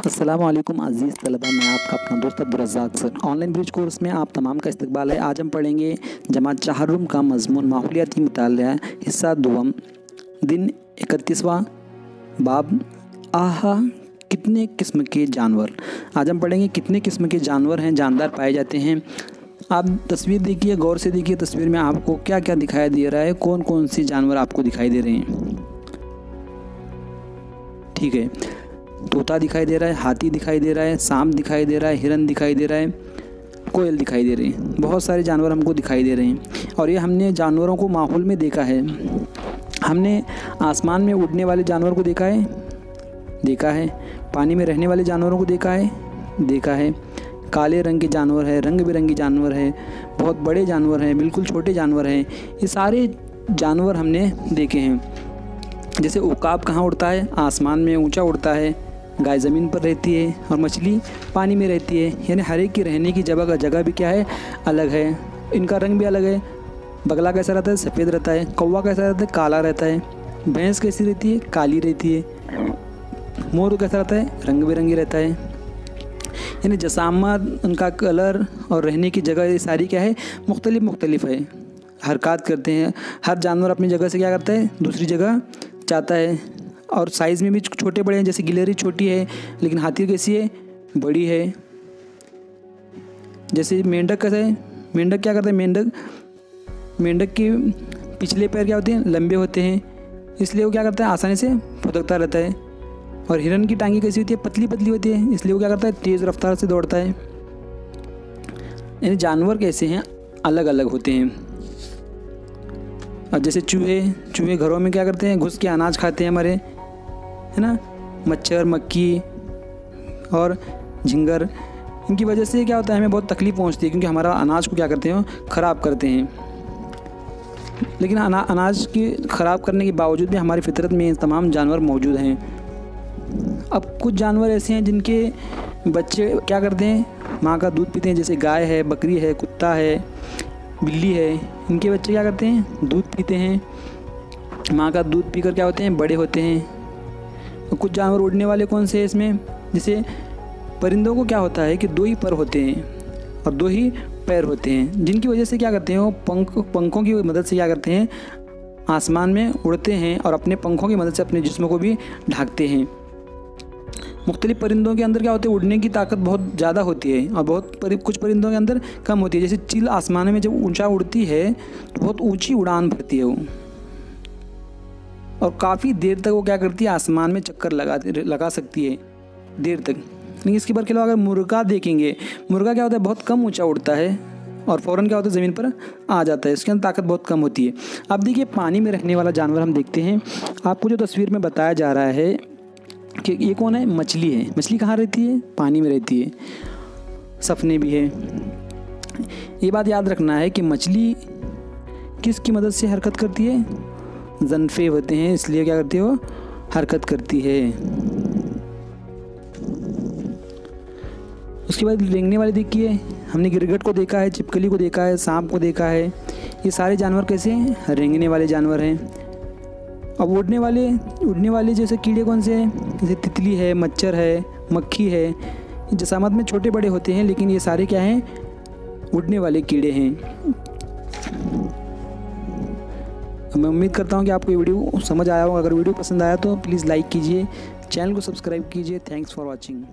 अस्सलाम वालेकुम अज़ीज़ तलबा, मैं आपका अपना दोस्त Abdul Razzaq sir. Online bridge course में आप तमाम का इस्तकबाल है। आज हम पढ़ेंगे जमात चहारुम का मज़मून माहौलियाती मुताला हिस्सा दुवम, दिन 31वां, बाब आहा कितने किस्म के जानवर। आज हम पढ़ेंगे कितने किस्म के जानवर हैं, जानदार पाए जाते हैं। आप तस्वीर देखिए, गौर से देखिए तस्वीर में आपको क्या क्या दिखाई दे रहा है, कौन कौन से जानवर आपको दिखाई दे रहे हैं। ठीक है, तोता दिखाई दे रहा है, हाथी दिखाई दे रहा है, सांप दिखाई दे रहा है, हिरन दिखाई दे रहा है, कोयल दिखाई दे रही है। बहुत सारे जानवर हमको दिखाई दे रहे हैं और ये हमने जानवरों को माहौल में देखा है। हमने आसमान में उड़ने वाले जानवर को देखा है, पानी में रहने वाले जानवरों को देखा है। काले रंग के जानवर है, रंग बिरंगी जानवर है, बहुत बड़े जानवर हैं, बिल्कुल छोटे जानवर हैं। ये सारे जानवर हमने देखे हैं। जैसे उकाब कहाँ उड़ता है? आसमान में ऊंचा उड़ता है। गाय ज़मीन पर रहती है और मछली पानी में रहती है। यानी हर एक की रहने की जगह भी क्या है, अलग है। इनका रंग भी अलग है। बगला कैसा रहता है? सफ़ेद रहता है। कौवा कैसा रहता है? काला रहता है। भैंस कैसी रहती है? काली रहती है। मोर कैसा रहता है? रंग बिरंगी रहता है। यानी जसामत, उनका कलर और रहने की जगह, ये सारी क्या है, मुख्तलिफ है। हरकत करते हैं। हर जानवर अपनी जगह से क्या करता है, दूसरी जगह जाता है। और साइज़ में भी छोटे बड़े हैं। जैसे गिलहरी छोटी है, लेकिन हाथी कैसी है, बड़ी है। जैसे मेंढक कैसा है, मेंढक क्या करता है, मेंढक के पिछले पैर क्या होते हैं, लंबे होते हैं, इसलिए वो क्या करता है, आसानी से फुदकता रहता है। और हिरन की टांगी कैसी होती है, पतली पतली होती है, इसलिए वो क्या करता है, तेज़ रफ्तार से दौड़ता है। यानी जानवर कैसे हैं, अलग अलग होते हैं। और जैसे चूहे घरों में क्या करते हैं, घुस के अनाज खाते हैं हमारे, है ना। मच्छर, मक्खी और झिंगर, इनकी वजह से क्या होता है, हमें बहुत तकलीफ़ पहुंचती है, क्योंकि हमारा अनाज को क्या करते हैं, ख़राब करते हैं। लेकिन अनाज के ख़राब करने के बावजूद भी हमारी फितरत में तमाम जानवर मौजूद हैं। अब कुछ जानवर ऐसे हैं जिनके बच्चे क्या करते हैं, माँ का दूध पीते हैं। जैसे गाय है, बकरी है, कुत्ता है, बिल्ली है। इनके बच्चे क्या करते हैं, दूध पीते हैं। माँ का दूध पीकर क्या होते हैं, बड़े होते हैं। कुछ जानवर उड़ने वाले कौन से हैं इसमें? जैसे परिंदों को क्या होता है कि दो ही पर होते हैं और दो ही पैर होते हैं, जिनकी वजह से क्या करते हैं, वो पंखों की मदद से क्या करते हैं, आसमान में उड़ते हैं और अपने पंखों की मदद से अपने जिस्मों को भी ढांकते हैं। मुख्तलिफ परिंदों के अंदर क्या होते हैं, उड़ने की ताकत बहुत ज़्यादा होती है और कुछ परिंदों के अंदर कम होती है। जैसे चील आसमान में जब ऊंचा उड़ती है तो बहुत ऊंची उड़ान भरती है वो, और काफ़ी देर तक वो क्या करती है, आसमान में चक्कर लगा सकती है देर तक। लेकिन इसके बार के अगर मुर्गा देखेंगे, मुर्गा क्या होता है, बहुत कम ऊँचा उड़ता है और फ़ौरन क्या होता है, ज़मीन पर आ जाता है। इसके अंदर ताकत बहुत कम होती है। अब देखिए, पानी में रहने वाला जानवर हम देखते हैं। आपको जो तस्वीर में बताया जा रहा है कि ये कौन है, मछली है। मछली कहाँ रहती है, पानी में रहती है। सफने भी है। ये बात याद रखना है कि मछली किसकी मदद से हरकत करती है, ज़नफ़े होते हैं, इसलिए क्या करती है, वो हरकत करती है। उसके बाद रेंगने वाले देखिए, हमने गिरगिट को देखा है, छिपकली को देखा है, सांप को देखा है। ये सारे जानवर कैसे हैं, रेंगने वाले जानवर हैं। अब उड़ने वाले जैसे कीड़े कौन से हैं? जैसे तितली है, मच्छर है, मक्खी है। जसामत में छोटे बड़े होते हैं, लेकिन ये सारे क्या हैं, उड़ने वाले कीड़े हैं। मैं उम्मीद करता हूँ कि आपको ये वीडियो समझ आया हो। अगर वीडियो पसंद आया तो प्लीज़ लाइक कीजिए, चैनल को सब्सक्राइब कीजिए। Thanks for watching.